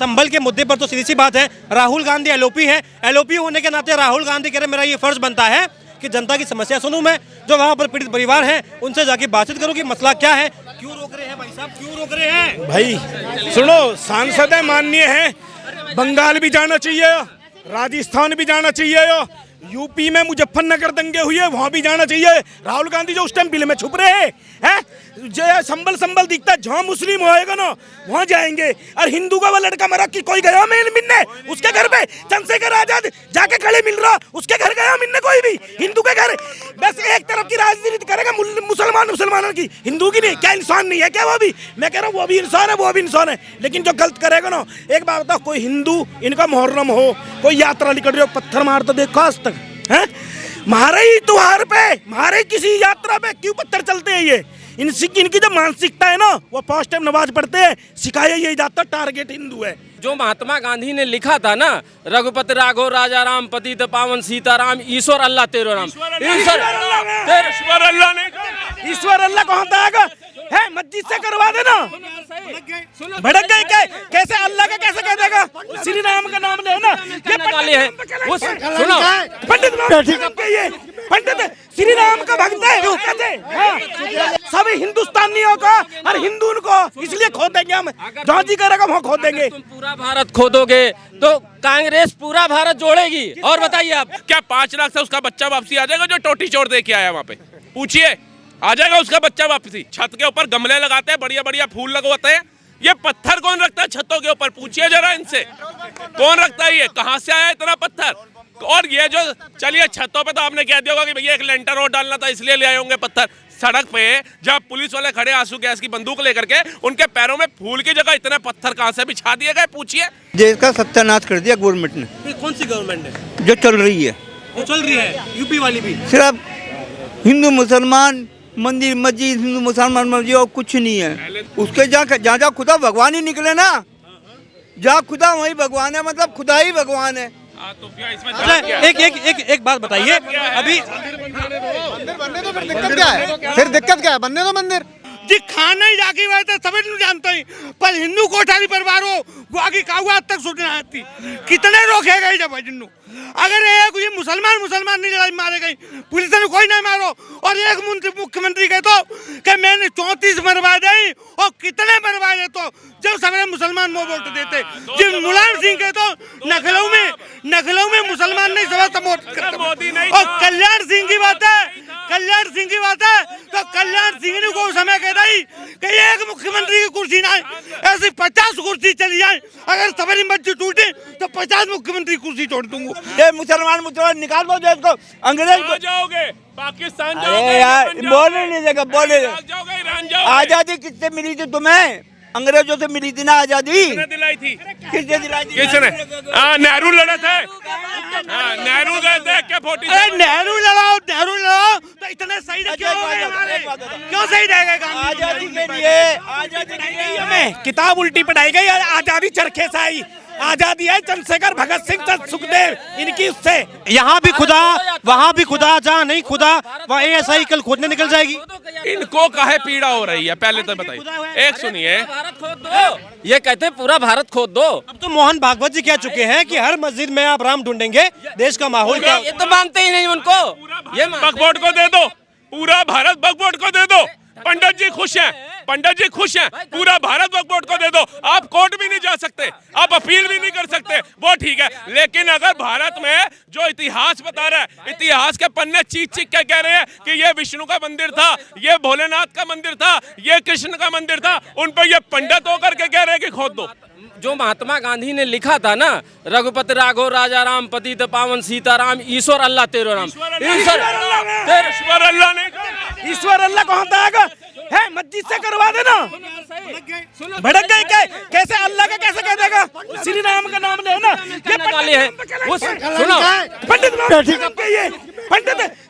संभल के मुद्दे पर तो सीधी सी बात है, राहुल गांधी एलओपी है। एलओपी होने के नाते राहुल गांधी कह रहे मेरा ये फर्ज बनता है कि जनता की समस्या सुनूं मैं, जो वहाँ पर पीड़ित परिवार हैं उनसे जाके बातचीत करूं कि मसला क्या है, क्यों रोक रहे हैं भाई साहब, क्यों रोक रहे हैं। भाई सुनो, सांसद है, माननीय है, बंगाल भी जाना चाहिए, राजस्थान भी जाना चाहिए, यूपी में मुजफ्फरनगर दंगे हुए वहां भी जाना चाहिए। राहुल गांधी जो उस टाइम बिल में छुप रहे हैं, जो संबल संबल दिखता है, जहाँ मुस्लिम होएगा ना वहां जाएंगे। और हिंदू का वो लड़का मरा कि कोई गया मिलने उसके घर पे, चंद्रशेखर आजाद जाके खड़े मिल रहा, उसके घर गया मिलने कोई भी हिंदू के घर। बस एक तरफ की राजनीति करेगा मुसलमानों की, हिंदू की नहीं। क्या इंसान नहीं है क्या वो भी? मैं कह रहा हूँ वो भी इंसान है, वो भी इंसान है, लेकिन जो गलत करेगा ना, एक बात बताओ, कोई हिंदू इनका मुहर्रम हो, कोई यात्रा निकल रही हो, पत्थर मारता देखो आज तक है? हमारे ही त्योहार पे, हमारे किसी यात्रा पे क्यों पत्थर चलते हैं? ये इनकी जो मानसिकता है ना, वो 5 टाइम नमाज पढ़ते हैं, सिखाया यही जाता, टारगेट हिंदू है। जो महात्मा गांधी ने लिखा था ना, रघुपति राघव राजा राम पतित पावन सीताराम ईश्वर अल्लाह तेरो राम, ईश्वर अल्लाह कौन था है? मस्जिद से करवा देना, भड़क गए क्या? कैसे अल्लाह का कैसे कह देगा? श्री राम का नाम ले ना, ये पंडित श्री राम का भक्त है, सब हिंदुस्तानियों का और हिंदू को, इसलिए खो देंगे हम, जहाँ जी करेगा वहाँ खो देंगे। तुम पूरा भारत खोदोगे तो कांग्रेस पूरा भारत जोड़ेगी। और बताइए आप, क्या 5 लाख से उसका बच्चा वापसी आ जाएगा जो टोटी चोर दे के आया वहाँ पे? पूछिए, आ जाएगा उसका बच्चा वापसी? छत के ऊपर गमले लगाते हैं, बढ़िया बढ़िया फूल लगवाते हैं, ये पत्थर कौन रखता है छतों के ऊपर? पूछिए जरा इनसे, कौन रखता है? ये कहाँ से आया इतना पत्थर? और ये जो, चलिए छतों पे तो आपने कह दिया होगा कि भैया एक लेंटर रोड डालना था इसलिए ले आए होंगे पत्थर। सड़क पे जब पुलिस वाले खड़े आंसू गैस की बंदूक लेकर के, उनके पैरों में फूल की जगह इतने पत्थर कहाँ से बिछा दिए गए? पूछिए। देश का सत्यानाश कर दिया गवर्नमेंट ने। कौन सी गवर्नमेंट है जो चल रही है? वो चल रही है यूपी वाली भी, सिर्फ हिंदू मुसलमान मंदिर मस्जिद, हिंदू मुसलमान मस्जिद, और कुछ नहीं है। उसके जहाँ खुदा भगवान ही निकले ना, जहाँ खुदा वही भगवान है, मतलब खुदा ही भगवान है। तो क्या इसमें एक बात बताइए, अभी मंदिर बनने तो फिर दिक्कत क्या है? फिर दिक्कत क्या है? बनने दो मंदिर जी। खाना ही जाके बात है, सभी लोग जानते हैं, पर हिंदू कोठारी परिवार हो वो आगे कागज तक सुनना आती, कितने रोकेगा जब जिन्नू? अगर एक ये मुसलमान नहीं लड़ाई मारे गई, पुलिस ने कोई नहीं मारो, और एक मुख्यमंत्री कहे तो कि मैंने 34 मरवा दी, और कितने मरवा दे तो जब सवेरे मुसलमान वो वोट देते। जी मुलायम सिंह कहे तो नखलऊ में मुसलमान नहीं सभा सपोर्ट करते। और कल्याण सिंह की बात है तो कल्याण सिंह ने को समय कह रही कि एक मुख्यमंत्री की कुर्सी ना, ऐसी 50 कुर्सी चली जाए, अगर सवेरी मस्जिद टूटे तो 50 मुख्यमंत्री कुर्सी छोड़ दूंगा। ये मुसलमान निकाल दो देश को, अंग्रेज को जाओगे, पाकिस्तान अरे जाओगे, यार बोलने नहीं देगा, बोले जाओगे, ईरान जाओगे। आजादी किससे मिली थी तुम्हें? अंग्रेजों से मिली थी ना आजादी? किसने दिलाई थी? किसने दिलाई थी? किसने? नेहरू लड़ा था, नेहरू गए थे क्या? 40 नेहरू लड़ाओ तो इतने सही क्यों हो गए हमारे? क्यों सही रहेगा? आजादी के लिए, आजादी के लिए हमें किताब उल्टी पढ़ाई गई, आजादी चरखे से आई। आजादी है चंद्रशेखर, भगत सिंह, सुखदेव, इनकी उससे। यहाँ भी खुदा, वहाँ भी खुदा, जहाँ नहीं खुदा वहाँ ऐसा ही कल खोदने निकल जाएगी। इनको काहे पीड़ा हो रही है पहले तो बताइए। एक सुनिए, भारत खोद दो, ये कहते हैं पूरा भारत खोद दो। अब तो मोहन भागवत जी कह चुके हैं कि हर मस्जिद में आप राम ढूंढेंगे, देश का माहौल क्या? ये तो मानते ही नहीं उनको। ये बकबोर्ड को दे दो, पूरा भारत बकबोर्ड को दे दो। पंडित जी खुश हैं, पूरा भारत वक्फ बोर्ड को दे दो। आप कोर्ट भी नहीं जा सकते, आप अपील भी नहीं कर सकते, वो ठीक है। लेकिन अगर भारत में जो इतिहास बता रहा है, इतिहास के पन्ने चीख के कह रहे हैं कि ये विष्णु का मंदिर था, ये भोलेनाथ का मंदिर था, ये कृष्ण का मंदिर था, उन पर ये पंडित होकर के कह रहे हैं कि खोद दो। जो महात्मा गांधी ने लिखा था ना, रघुपति राघव राजा राम पतित पावन सीताराम ईश्वर अल्लाह तेरो राम, ईश्वर अल्लाह कौन था है? मस्जिद से करवा देना, भड़क गए क्या? कैसे अल्लाह का कैसे कह देगा? श्री राम का नाम ले ना, ये पंडित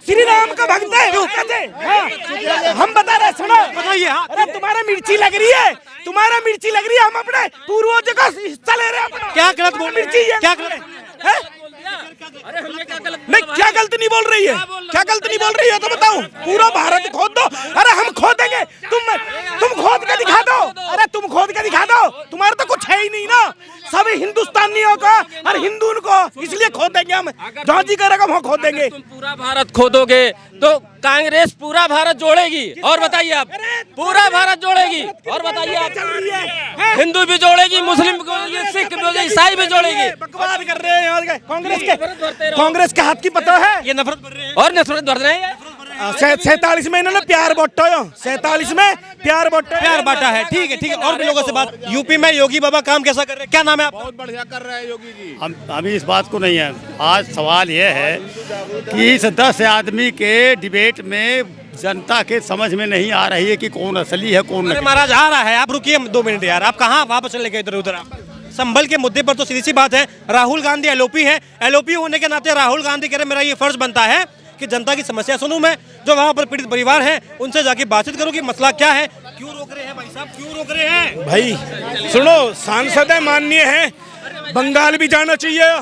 श्री राम का भक्त है। हम बता रहे, सुनो बताइए। अरे तुम्हारा मिर्ची लग रही है, हम अपने पूर्वजों का हिस्सा ले रहे हैं। क्या गलत बोल मिर्ची है? क्या गलत? अरे हमने क्या गलत? नहीं, क्या गलत नहीं बोल रही है? क्या गलत नहीं बोल रही है तो बताओ। पूरा भारत खोद दो। अरे हम खोदेंगे, तुम खोद के दिखा दो। अरे तुम खोद के दिखा दो, तुम्हारा तो कुछ है ही नहीं ना। सभी हिंदुस्तानियों को और हिंदू को, इसलिए खो देंगे हम, जहाँ जी करेगा वहाँ खो देंगे। तुम पूरा भारत खोदोगे तो कांग्रेस पूरा भारत जोड़ेगी। और बताइए आप, पूरा भारत जोड़ेगी। और बताइए आप, हिंदू भी जोड़ेगी, मुस्लिम भी जोड़ेगी, सिख भी जोड़ेगी, ईसाई भी जोड़ेगी। बकवास कर रहे हैं यहाँ के कांग्रेस के हाथ की पता है, ये नफरत कर रहे हैं। और नफरत बढ़ रहे हैं। 47 में इन्होंने प्यार बांटा है, 47 में प्यार बांटा है। ठीक है, ठीक है। और भी लोगों से बात, यूपी में योगी बाबा काम कैसा कर रहे हैं? क्या नाम है आपका? बहुत बढ़िया कर रहे हैं योगी जी। हम अभी इस बात को नहीं है। आज सवाल यह है कि इस 10 आदमी के डिबेट में जनता के समझ में नहीं आ रही है कि कौन असली है कौन अरे नकली। महाराज आ रहा है, आप रुकिए 2 मिनट यार। आप कहाँ वापस चले गए इधर उधर? आप संभल के मुद्दे पर तो सीधी सी बात है, राहुल गांधी एलओपी है। एलओपी होने के नाते राहुल गांधी कह रहे मेरा ये फर्ज बनता है कि जनता की समस्या सुनूं मैं, जो वहाँ पर पीड़ित परिवार हैं उनसे जाके बातचीत करूं कि मसला क्या है, क्यों रोक रहे हैं भाई साहब, क्यों रोक रहे हैं? भाई सुनो, सांसद है माननीय है, बंगाल भी जाना चाहिए,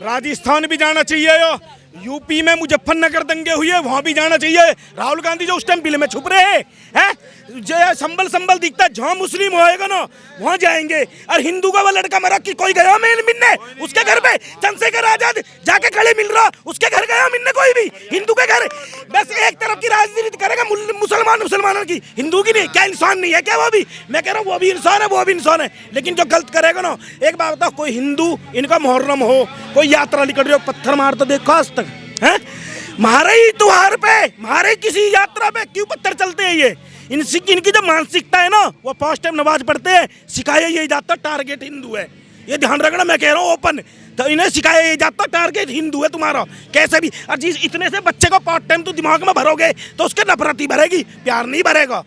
राजस्थान भी जाना चाहिए, यूपी में मुजफ्फरनगर दंगे हुए वहां भी जाना चाहिए। राहुल गांधी जो उस टाइम बिल में छुप रहे हैं, जो संबल दिखता है, जहाँ मुस्लिम होएगा ना वहां जाएंगे। और हिंदू का वो लड़का मरा कि कोई गया मिलने उसके घर पे, चंद्रशेखर आजाद जाके खड़े मिल रहा, उसके घर गया मिलने कोई भी हिंदू के घर? बस एक तरफ की राजनीति करेगा मुसलमानों की, हिंदू की नहीं। क्या इंसान नहीं है क्या वो भी? मैं कह रहा हूँ वो भी इंसान है, वो भी इंसान है, लेकिन जो गलत करेगा ना, एक बात बताओ, कोई हिंदू इनका मुहर्रम हो, कोई यात्रा निकल रही हो, पत्थर मारता देखो आज तक है? मारे ही त्योहार पे, मारे किसी यात्रा पे क्यों पत्थर चलते हैं? ये इनकी जो मानसिकता है ना, वो 5 टाइम नमाज पढ़ते हैं, सिखाया यही जाता टारगेट हिंदू है। ये ध्यान रखना, मैं कह रहा हूँ ओपन, तो इन्हें सिखाया यही जाता टारगेट हिंदू है तुम्हारा। कैसे भी और चीज इतने से बच्चे को 5 टाइम तो दिमाग में भरोगे तो उसके नफरत ही भरेगी, प्यार नहीं भरेगा।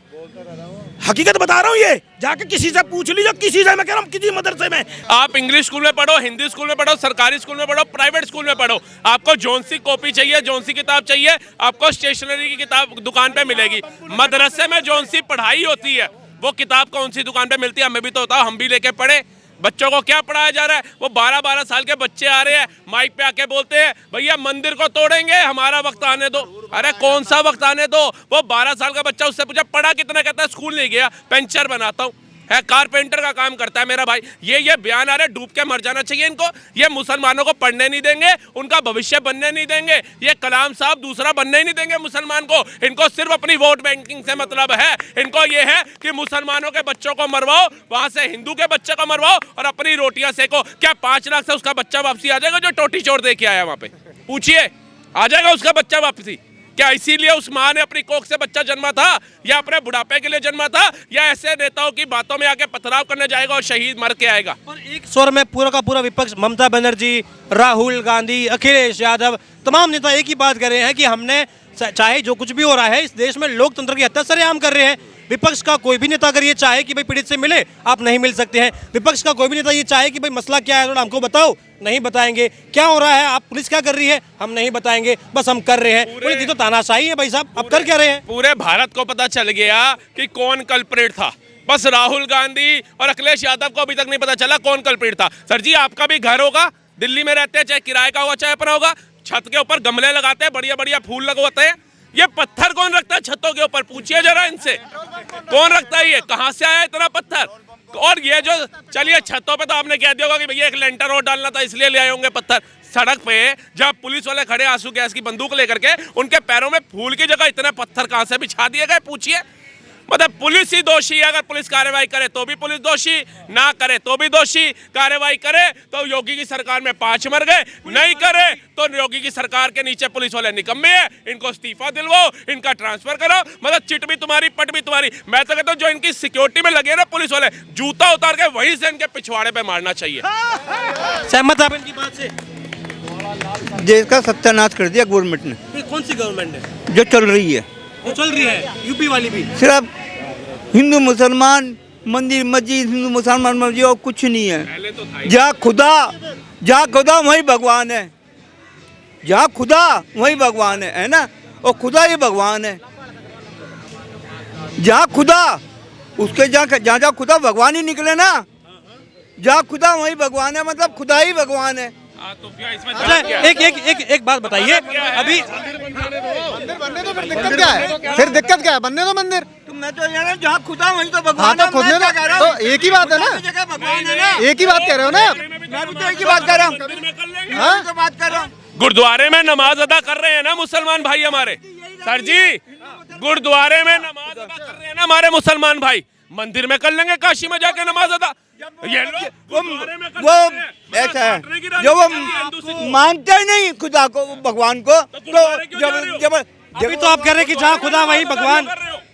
हकीकत बता रहा हूँ, ये जाके किसी से पूछ लीजिए, किसी से, मैं कह रहा हूँ किसी मदरसे में। आप इंग्लिश स्कूल में पढ़ो, हिंदी स्कूल में पढ़ो, सरकारी स्कूल में पढ़ो, प्राइवेट स्कूल में पढ़ो, आपको जौन सी कॉपी चाहिए, जौन सी किताब चाहिए, आपको स्टेशनरी की किताब दुकान पे मिलेगी। मदरसे में जौन सी पढ़ाई होती है वो किताब कौन सी दुकान पे मिलती है? हमें भी तो होता, हम भी लेके पढ़े। बच्चों को क्या पढ़ाया जा रहा है? वो 12-12 साल के बच्चे आ रहे हैं, माइक पे आके बोलते हैं भैया मंदिर को तोड़ेंगे, हमारा वक्त आने दो। अरे कौन सा वक्त आने दो? वो 12 साल का बच्चा, उससे पूछा पढ़ा कितना, कहता है स्कूल नहीं गया, पेंचर बनाता हूँ, है कारपेंटर का काम करता है मेरा भाई। ये बयान आ रहे, डूब के मर जाना चाहिए इनको। ये मुसलमानों को पढ़ने नहीं देंगे, उनका भविष्य बनने नहीं देंगे। ये कलाम साहब दूसरा बनने ही नहीं देंगे मुसलमान को। इनको सिर्फ अपनी वोट बैंकिंग से मतलब है। इनको ये है कि मुसलमानों के बच्चों को मरवाओ, वहां से हिंदू के बच्चे को मरवाओ और अपनी रोटियां सेको। क्या 5 लाख से उसका बच्चा वापसी आ जाएगा जो टोटी चोर दे के आया? वहां पे पूछिए, आ जाएगा उसका बच्चा वापसी? क्या इसीलिए उस माँ ने अपनी कोख से बच्चा जन्मा था, या अपने बुढ़ापे के लिए जन्मा था, या ऐसे नेताओं की बातों में आके पथराव करने जाएगा और शहीद मर के आएगा? और एक स्वर में पूरा का पूरा विपक्ष, ममता बनर्जी, राहुल गांधी, अखिलेश यादव, तमाम नेता एक ही बात कर रहे हैं कि हमने, चाहे जो कुछ भी हो रहा है इस देश में, लोकतंत्र की हत्या सरेआम कर रहे हैं। विपक्ष का कोई भी नेता अगर ये चाहे कि भाई पीड़ित से मिले, आप नहीं मिल सकते हैं। विपक्ष का कोई भी नेता ये चाहे कि भाई मसला क्या है थोड़ा हमको बताओ, नहीं बताएंगे। क्या हो रहा है, आप पुलिस क्या कर रही है, हम नहीं बताएंगे, बस हम कर रहे हैं। पुलिस तो तानाशाही है भाई साहब, अब कर क्या रहे हैं? पूरे भारत को पता चल गया कि कौन कल्प्रेट था, बस राहुल गांधी और अखिलेश यादव को अभी तक नहीं पता चला कौन कल्प्रेट था। सर जी, आपका भी घर होगा, दिल्ली में रहते हैं, चाहे किराए का होगा चाहे अपना होगा, छत के ऊपर गमले लगाते हैं, बढ़िया बढ़िया फूल लगवाते हैं। ये पत्थर कौन रखता है छतों के ऊपर? पूछिए जरा इनसे, कौन रखता है? ये कहाँ से आया इतना पत्थर? और ये जो, चलिए छतों पे तो आपने कह दिया होगा कि भैया एक लेंटर और डालना था इसलिए ले आए होंगे पत्थर। सड़क पे जब पुलिस वाले खड़े आंसू गैस की बंदूक लेकर के, उनके पैरों में फूल की जगह इतने पत्थर कहाँ से बिछा दिए गए? पूछिए। मतलब पुलिस ही दोषी है। अगर पुलिस कार्रवाई करे तो भी पुलिस दोषी, ना करे तो भी दोषी। कार्रवाई करे तो योगी की सरकार में 5 मर गए, नहीं करे तो योगी की सरकार के नीचे पुलिस वाले निकम्मे हैं, इनको इस्तीफा दिलवाओ, इनका ट्रांसफर करो। मतलब चिट भी तुम्हारी, पट भी तुम्हारी। मैं तो कहता हूँ जो इनकी सिक्योरिटी में लगे ना पुलिस वाले, जूता उतार के वहीं से इनके पिछवाड़े पे मारना चाहिए। सहमत आप इनकी बात से? देश का सत्यानाश कर दिया गवर्नमेंट ने। कौन सी गवर्नमेंट है जो चल रही है? वो चल रही है यूपी वाली भी। सिर्फ हिंदू मुसलमान, मंदिर मस्जिद, हिंदू मुसलमान मस्जिद, और कुछ नहीं है। जहाँ खुदा वही भगवान है, जहाँ खुदा वही भगवान है ना? और खुदा ही भगवान है। जहाँ खुदा, उसके जहाँ खुदा भगवान ही निकले ना, जहाँ खुदा वही भगवान है, मतलब खुदा ही भगवान है। तो क्या इसमें अच्छा, एक बात बताइए, अभी मंदिर बनने दो, फिर दिक्कत क्या है? फिर दिक्कत क्या है? बनने दो मंदिर। तो मैं तो ये ना जहाँ खुदा वहीं तो हाँ भगवान तो है, खुद मैं ने क्या कह रहा हूँ? तो एक ही बात है ना, खुदा की जगह भगवान है ना, एक ही बात कह रहे हो ना आप। मैं भी तो एक ही बात कर रहा हूँ, मैं तो बात कर रहा हूँ। गुरुद्वारे में नमाज अदा कर रहे हैं ना मुसलमान भाई हमारे। सर जी, गुरुद्वारे में नमाज अदा कर रहे हैं ना हमारे मुसलमान भाई, मंदिर में कर लेंगे काशी में जाके नमाज अदा। ये लोग गुरुद्वारे में कर वो रहे हैं, बस ऐसा है काटने की जो वो राजनीति है हिंदू से। मानते ही नहीं खुदा को, भगवान को, तो गुरुद्वारे क्यों जा रहे हो? जब अभी तो आप कह रहे हैं कि जहाँ खुदा वहीं भगवान।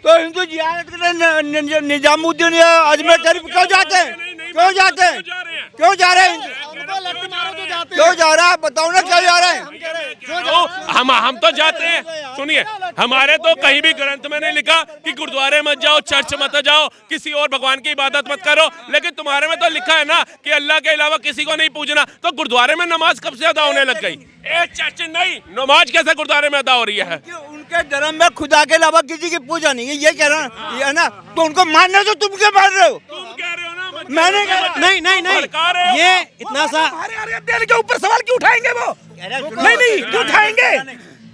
तो हिंदू जियारत के लिए निजामुद्दीन या अजमेर शरीफ क्यों जाते हैं? क्यों जाते हैं? क्यों जा रहे हैं? क्यों जा रहा है? बताओ ना क्यों जा रहे हैं? हम तो जाते हैं। सुनिए, हमारे तो कहीं भी ग्रंथ में नहीं लिखा कि गुरुद्वारे मत जाओ, चर्च मत जाओ, किसी और भगवान की इबादत मत करो, लेकिन तुम्हारे में तो लिखा है ना कि अल्लाह के अलावा किसी को नहीं पूजना। तो गुरुद्वारे में नमाज कब से अदा होने लग गई? एक चर्च नहीं, नमाज कैसे गुरुद्वारे में अदा हो रही है? उनके धर्म में खुदा के अलावा किसी की पूजा नहीं है, ये कह रहा है ना। तो उनको मानने तो तुम क्यों मान रहे हो? तुम कह रहे हो ना, मैंने कहा नहीं नहीं नहीं, ये इतना सा दिल के ऊपर सवाल क्यों उठाएंगे वो? नहीं क्यों उठाएंगे?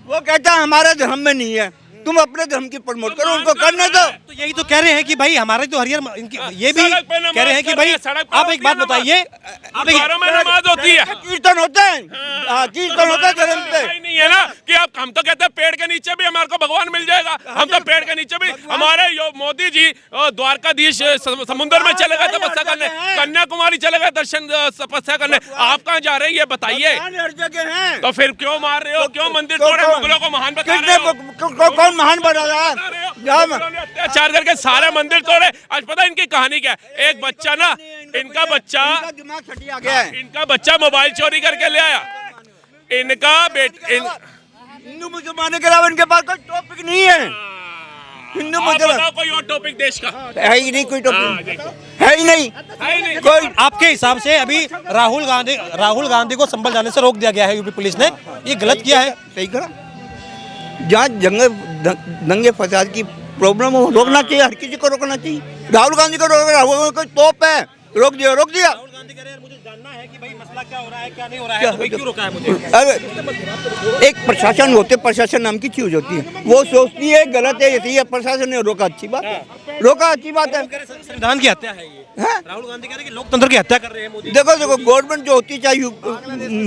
वो कहता है हमारे धर्म में नहीं है, तुम अपने धर्म की प्रमोट करो, उनको करने दो। तो यही तो कह रहे हैं कि भाई हमारे तो हरियर ये भी सड़क पे नमाज कह रहे हैं कि भाई सड़क पे आप एक बात होती है बताइए, आप एक गुरुद्वारों में नमाज होती है। कीर्तन होते हैं, हाँ, कीर्तन होता है धर्म पे। ऐसा ही नहीं है ना कि आप, हम तो कहते हैं पेड़ के नीचे भी हमारे को भगवान मिल जाएगा। हम तो पेड़ के नीचे भी, हमारे मोदी जी द्वारकाधीश समुद्र में चले गए तपस्या करने, कन्याकुमारी चले गए दर्शन तपस्या करने। आप कहाँ जा रहे हैं ये बताइए? हर जगह है। तो फिर क्यों मार रहे हो? क्यों मंदिर तोड़े? मुगलों को महान बता रहे हो? कौन महान बना रहा है? मुगलों ने अत्याचार करके सारे मंदिर तोड़े। आज पता है इनकी कहानी क्या है? एक बच्चा ना, इनका बच्चा, दिमाग छटिया गया है। इनका बच्चा मोबाइल चोरी करके ले आया। इनका हिंदू मुसलमानों के अलावा इनके पास कोई टॉपिक नहीं है। हिंदू आप मुसलमान बताओ कोई और टॉपिक देश का है ही नहीं, कोई टॉपिक है ही नहीं। है ही नहीं। कोई आपके हिसाब से अभी राहुल गांधी को संभल जाने से रोक दिया गया है यूपी पुलिस ने, ये गलत किया है? सही करा। जहाँ दंगे फसाद की प्रॉब्लम हो, रोकना चाहिए, हर किसी को रोकना चाहिए। राहुल गांधी को रोक रहा है, कोई तोप है, रोक दिया। राहुल गांधी कह रहे हैं मुझे जानना है कि भाई मसला क्या हो रहा है, क्या नहीं हो रहा है, तो भाई क्यों रोका है मुझे? अरे एक प्रशासन होते, प्रशासन नाम की चीज होती है, वो सोचती है गलत है, ये प्रशासन ने रोका, अच्छी बात है, रोका, अच्छी बात है। संविधान की हत्या है ये। हाँ? राहुल गांधी कह रहे हैं कि लोकतंत्र की हत्या कर रहे हैं मोदी। देखो गवर्नमेंट जो होती है, चाहे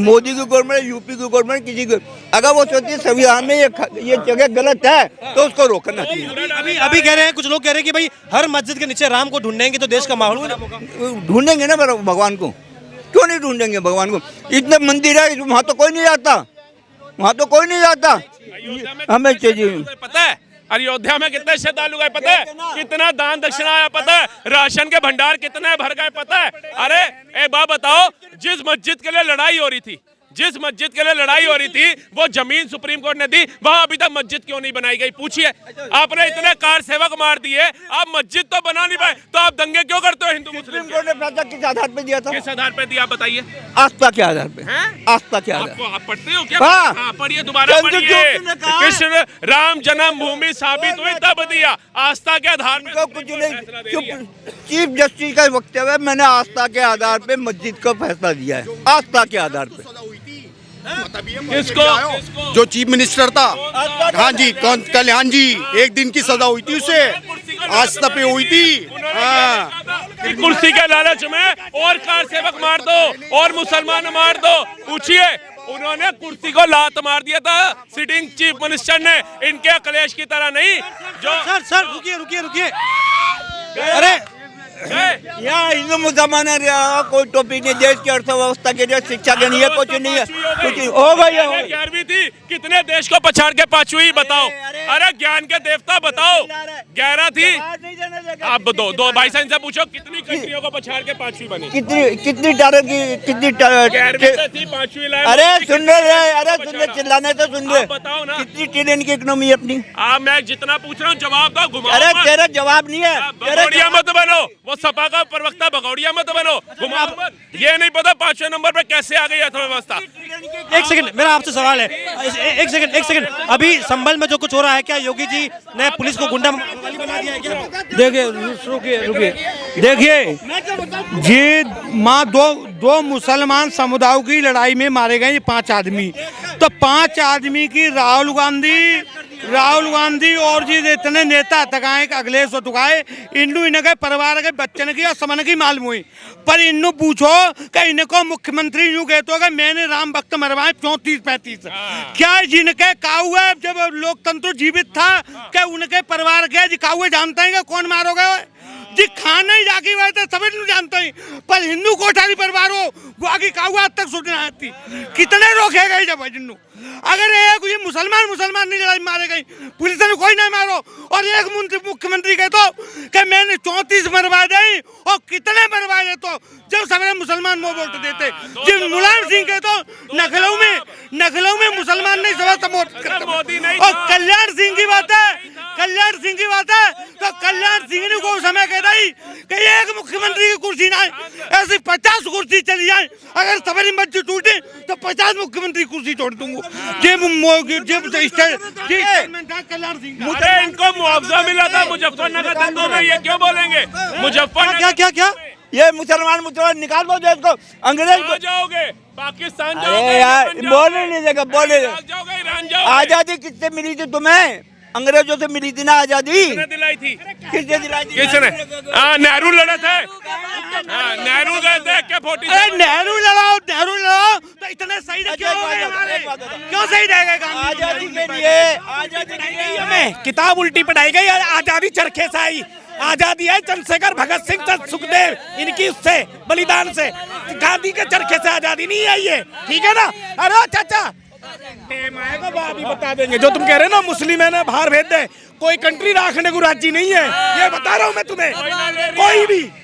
मोदी की गवर्नमेंट, यूपी की गवर्नमेंट, किसी की, अगर वो सोचती है संविधान में ये जगह गलत है तो उसको रोकना चाहिए। अभी कह रहे हैं, कुछ लोग कह रहे हैं कि भाई हर मस्जिद के नीचे राम को ढूंढेंगे तो देश का माहौल खराब होगा। ढूंढेंगे ना भगवान को, क्यों नहीं ढूंढेंगे भगवान को? इतने मंदिर है, वहाँ तो कोई नहीं जाता, वहाँ तो कोई नहीं जाता। हमें चाहिए, पता है अयोध्या में कितने श्रद्धालु गए पता है? कितना दान दक्षिणा आया पता है? राशन के भंडार कितने भर गए पता है? अरे एक बात बताओ, जिस मस्जिद के लिए लड़ाई हो रही थी, जिस मस्जिद के लिए लड़ाई हो रही थी, वो जमीन सुप्रीम कोर्ट ने दी, वहां अभी तक मस्जिद क्यों नहीं बनाई गई? पूछिए। आपने इतने कार सेवक मार दिए, आप मस्जिद तो बना नहीं पाए, तो आप दंगे क्यों करते हो हिंदू मुस्लिम? सुप्रीम कोर्ट ने फैसला किस आधार पे दिया था? किस आधार पे दिया आप बताइए? आस्था के आधार पे। हैं? आस्था के आधार आपको, आप पढ़ते हो क्या? हाँ। हाँ, पढ़िए, दोबारा चंद्र पढ़िए। ज्योति ने कहा- कृष्ण राम जन्मभूमि साबित हुई तब दिया, आस्था के आधार पे को कुछ नहीं। चीफ जस्टिस का वक्तव्य, मैंने आस्था के आधार पे मस्जिद को फैसला दिया है, आस्था के आधार पे। किसको? जो चीफ मिनिस्टर था, हाँ जी, कल्याण जी, एक दिन की सजा हुई थी उसे, आस्था पे हुई थी। हाँ, कि कुर्सी के लालच में और कार सेवक मार दो और मुसलमान मार दो। पूछिए, उन्होंने कुर्सी को लात मार दिया था सिटिंग चीफ मिनिस्टर ने, इनके अखिलेश की तरह नहीं। जो सर रुकिए। अरे यहाँ हिंदू मुसलमान कोई टॉपिक नहीं, देश की अर्थव्यवस्था के लिए, शिक्षा के लिए कुछ नहीं है, कुछ हो गई है। 11वीं थी, कितने देश को पछाड़ के 5वीं बताओ? अरे ज्ञान के देवता बताओ, 11 थी। आप दो भाई साहब से पूछो कितनी कंट्रियों को पछाड़ के 5वीं बनी? कितनी डॉलर की, कितनी 11वीं थी, 5वीं लाए। अरे सुन रहे, चिल्लाने तो सुन रहे, बताओ ना, कितनी ट्रिलियन की इकोनॉमी है अपनी? मैं जितना पूछ रहा हूँ जवाब दो, घुमाओ अरे मत। तेरा जवाब नहीं है, भगौड़िया मत बनो, वो सपा का प्रवक्ता भगौड़िया मत बनो, घुमाओ मत। ये नहीं पता 5वें नंबर पे कैसे आ गई अर्थव्यवस्था। एक सेकंड, मेरा आपसे सवाल है, एक सेकंड। अभी संभल में जो कुछ हो रहा है, क्या योगी जी ने पुलिस को गुंडा वाली बना दिया है क्या? देखिए, रुकिए, देखिए जी, माँ दो मुसलमान समुदायों की लड़ाई में मारे गए 5 आदमी, तो 5 आदमी की राहुल गांधी राहुल गांधी और जी इतने नेता तकाए अगले सो तुकाए इन्नू इनके परिवार के बच्चन की और समन की मालूम हुई पर इन्नू पूछो कि इनको मुख्यमंत्री यूं कहते हो कि मैंने राम भक्त मरवाए 34-35 क्या जिनके काउए जब लोकतंत्र जीवित था क्या उनके परिवार के जी काउए जानते हैं कि कौन मारोगे जी खाने ही जाके हुए थे सभी नहीं जानते ही पर हिंदू कोठारी परिवार हो वो आगे काउआ आज तक सुनने आती कितने रोके गए जब जिन्नू अगर एक ये मुसलमान नहीं लड़ाई मारे गई पुलिस ने कोई नहीं मारो और एक मुख्यमंत्री कहे तो कि मैंने 34 मरवा दी और कितने मरवाए तो जब सवेरे मुसलमान वो वोट देते जब मुलायम सिंह कहे तो नखलऊ में मुसलमान नहीं सभा सपोर्ट करते और कल्याण सिंह की बात है तो कल्याण सिंह ने को समय कह रही कि एक मुख्यमंत्री की कुर्सी ना ऐसी 50 कुर्सी चली जाए अगर सवेरी मस्जिद टूटे तो 50 मुख्यमंत्री कुर्सी छोड़ दूंगा कल्याण सिंह मुझे इनको मुआवजा मिला था मुजफ्फरनगर दंगों में, ये क्यों बोलेंगे? मुजफ्फरनगर क्या ये मुसलमान निकाल दो देश को अंग्रेज कहाँ जाओगे? पाकिस्तान अरे जाओगे? यार यमन बोलने नहीं देगा बोले इराक जाओगे? ईरान जाओगे? आजादी किससे मिली थी तुम्हें अंग्रेजों से मिली थी ना आजादी किसने दिलाई थी? किसने दिलाई थी किसने? नेहरू लड़े थे, नेहरू गए थे क्या 40? नेहरू लड़ाओ तो इतने सही क्यों हो गए हमारे? क्यों सही रहेगा आजादी के लिए आजादी के लिए हमें किताब उल्टी पढ़ाई गई आजादी चरखे से आई आजादी है चंद्रशेखर भगत सिंह सुखदेव इनकी उससे बलिदान से गांधी के चरखे से आजादी नहीं आई है ठीक है ना। अरे चाचा भी बता देंगे जो तुम कह रहे हो ना मुस्लिम है ना बाहर भेज दे कोई कंट्री रखने को राजी नहीं है ये बता रहा हूँ मैं तुम्हें कोई भी